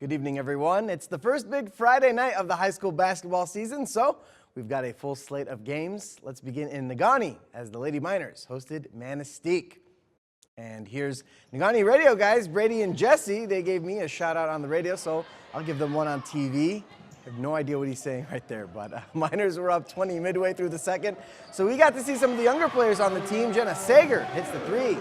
Good evening, everyone. It's the first big Friday night of the high school basketball season, so we've got a full slate of games. Let's begin in Negaunee as the Lady Miners hosted Manistee. And here's Negaunee radio guys, Brady and Jesse. They gave me a shout out on the radio, so I'll give them one on TV. I have no idea what he's saying right there, but Miners were up 20 midway through the second. So we got to see some of the younger players on the team. Jenna Sager hits the three.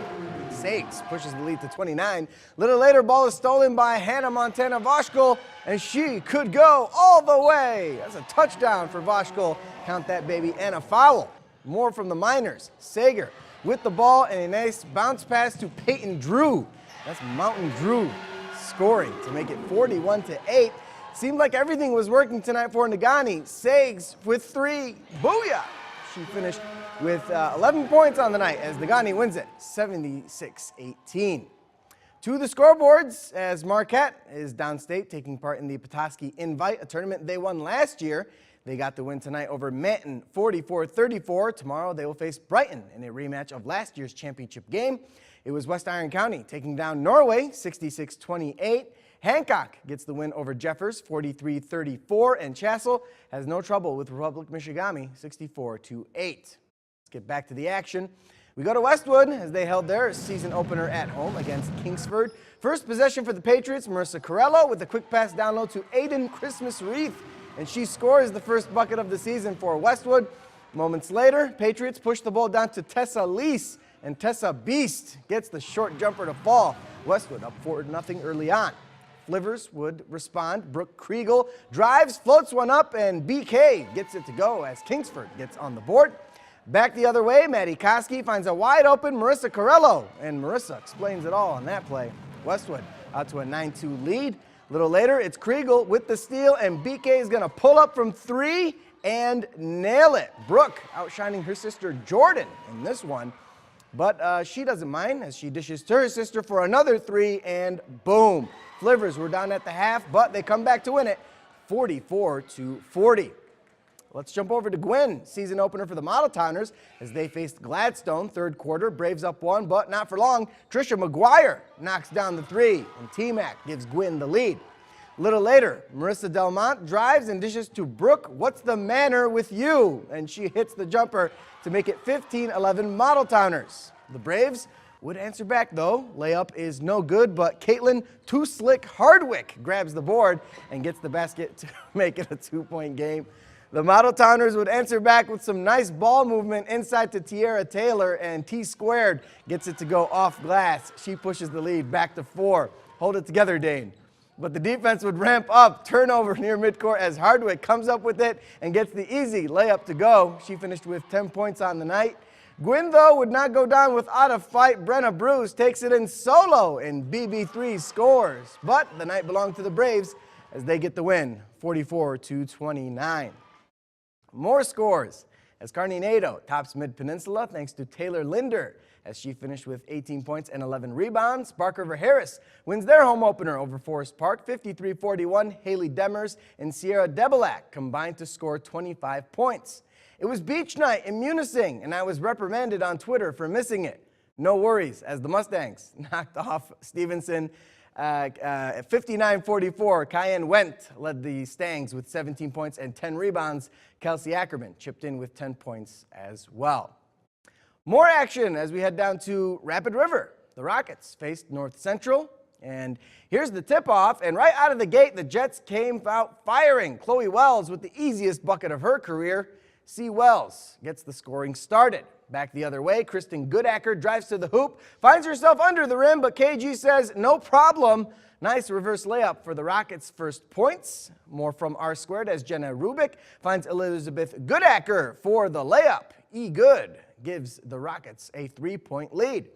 Sags pushes the lead to 29. Little later, ball is stolen by Hannah Montana Voshkol, and she could go all the way. That's a touchdown for Voshkol. Count that baby, and a foul. More from the Miners. Sager with the ball and a nice bounce pass to Peyton Drew. That's Mountain Drew scoring to make it 41-8. Seemed like everything was working tonight for Negaunee. Sags with three. Booyah! She finished with 11 points on the night as Negaunee wins it 76-18. To the scoreboards as Marquette is downstate taking part in the Petoskey Invite, a tournament they won last year. They got the win tonight over Manton 44-34. Tomorrow they will face Brighton in a rematch of last year's championship game. It was West Iron County taking down Norway 66-28. Hancock gets the win over Jeffers 43-34, and Chassell has no trouble with Republic Michigami 64-8. Let's get back to the action. We go to Westwood as they held their season opener at home against Kingsford. First possession for the Patriots, Marissa Corello with a quick pass down low to Aiden Christmas Wreath, and she scores the first bucket of the season for Westwood. Moments later, Patriots push the ball down to Tessa Lease, and Tessa Beast gets the short jumper to fall. Westwood up 4-0 early on. Flivvers would respond. Brooke Kriegel drives, floats one up, and BK gets it to go as Kingsford gets on the board. Back the other way, Maddie Koski finds a wide open Marissa Corello, and Marissa explains it all on that play. Westwood out to a 9-2 lead. A little later, it's Kriegel with the steal, and BK is going to pull up from three and nail it. Brooke outshining her sister Jordan in this one, but she doesn't mind as she dishes to her sister for another three, and boom. Flivvers were down at the half, but they come back to win it 44-40. Let's jump over to Gwyn, season opener for the Model Towners as they faced Gladstone. Third quarter, Braves up one, but not for long. Trisha McGuire knocks down the three, and T-Mac gives Gwyn the lead. A little later, Marissa Delmont drives and dishes to Brooke. What's the manner with you? And she hits the jumper to make it 15-11 Model Towners. The Braves would answer back, though. Layup is no good, but Caitlin Too Slick Hardwick grabs the board and gets the basket to make it a 2-point game. The Model Towners would answer back with some nice ball movement inside to Tierra Taylor, and T-Squared gets it to go off glass. She pushes the lead back to 4. Hold it together, Dane. But the defense would ramp up. Turnover near midcourt as Hardwick comes up with it and gets the easy layup to go. She finished with 10 points on the night. Gwyn, though, would not go down without a fight. Brenna Bruce takes it in solo, and BB3 scores. But the night belonged to the Braves as they get the win, 44-29. More scores as Kearney Nadeau tops Mid-Peninsula thanks to Taylor Linder as she finished with 18 points and 11 rebounds. Bark River Harris wins their home opener over Forest Park, 53-41. Haley Demers and Sierra Debelak combined to score 25 points. It was beach night in Munising, and I was reprimanded on Twitter for missing it. No worries, as the Mustangs knocked off Stevenson at 59-44. Cayenne Went led the Stangs with 17 points and 10 rebounds. Kelsey Ackerman chipped in with 10 points as well. More action as we head down to Rapid River. The Rockets faced North Central, and here's the tip-off, and right out of the gate, the Jets came out firing. Chloe Wells with the easiest bucket of her career. C. Wells gets the scoring started. Back the other way, Kristen Goodacker drives to the hoop, finds herself under the rim, but KG says, no problem. Nice reverse layup for the Rockets' first points. More from R-squared as Jenna Rubik finds Elizabeth Goodacker for the layup. E. Good gives the Rockets a 3-point lead.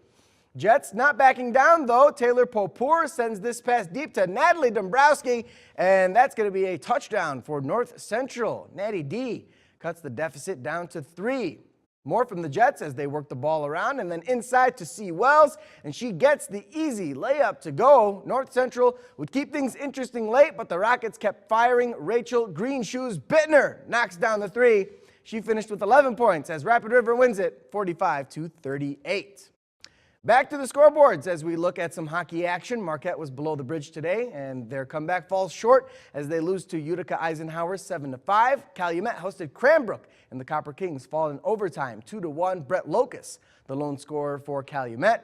Jets not backing down, though. Taylor Popour sends this pass deep to Natalie Dombrowski, and that's going to be a touchdown for North Central. Natty D cuts the deficit down to 3. More from the Jets as they work the ball around, and then inside to C. Wells, and she gets the easy layup to go. North Central would keep things interesting late, but the Rockets kept firing. Rachel Green Shoes Bittner knocks down the 3. She finished with 11 points as Rapid River wins it 45-38. Back to the scoreboards as we look at some hockey action. Marquette was below the bridge today, and their comeback falls short as they lose to Utica Eisenhower 7-5. Calumet hosted Cranbrook, and the Copper Kings fall in overtime 2-1. Brett Locus, the lone scorer for Calumet.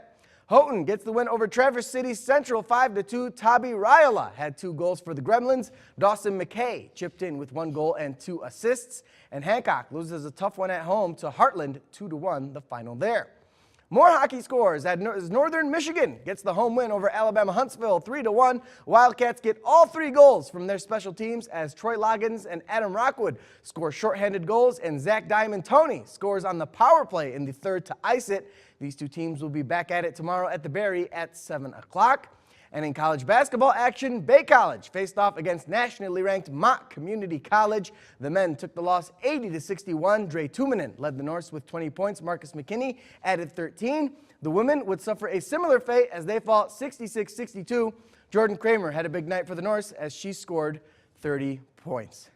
Houghton gets the win over Traverse City Central 5-2. Tabi Raiola had 2 goals for the Gremlins. Dawson McKay chipped in with 1 goal and 2 assists. And Hancock loses a tough one at home to Heartland 2-1, the final there. More hockey scores as Northern Michigan gets the home win over Alabama Huntsville 3-1. Wildcats get all 3 goals from their special teams as Troy Loggins and Adam Rockwood score shorthanded goals, and Zach Diamond Tony scores on the power play in the third to ice it. These 2 teams will be back at it tomorrow at the Berry at 7 o'clock. And in college basketball action, Bay College faced off against nationally ranked Mott Community College. The men took the loss 80-61. Dre Tumanen led the Norse with 20 points. Marcus McKinney added 13. The women would suffer a similar fate as they fall 66-62. Jordan Kramer had a big night for the Norse as she scored 30 points.